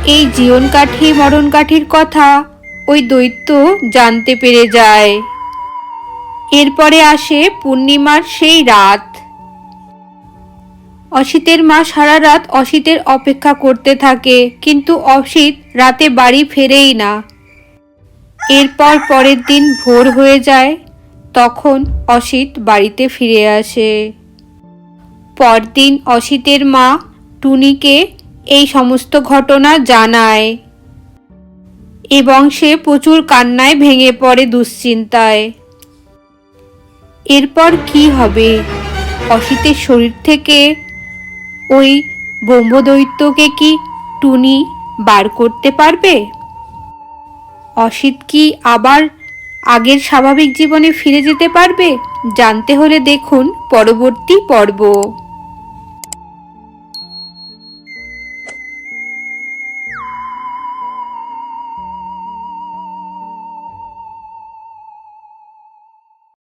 এই জীবন কাঠি মরণ কাঠির কথা ওই দৈত্য জানতে পেরে যায়। এরপরে আসে পূর্ণিমার সেই রাত। অসিতের মা সারা রাত অসিতের অপেক্ষা করতে থাকে, কিন্তু অসিত রাতে বাড়ি ফেরেই না। এরপর পরের দিন ভোর হয়ে যায়, তখন অসিত বাড়িতে ফিরে আসে। পরদিন অসিতের মা টুনিকে এই সমস্ত ঘটনা জানায় এবং সে প্রচুর কান্নায় ভেঙে পড়ে দুশ্চিন্তায়। এরপর কি হবে? অসিতের শরীর থেকে ওই ব্রহ্মদৈত্যকে কি টুনি বার করতে পারবে? অসিত কি আবার আগের স্বাভাবিক জীবনে ফিরে যেতে পারবে? জানতে হলে দেখুন পরবর্তী পর্ব।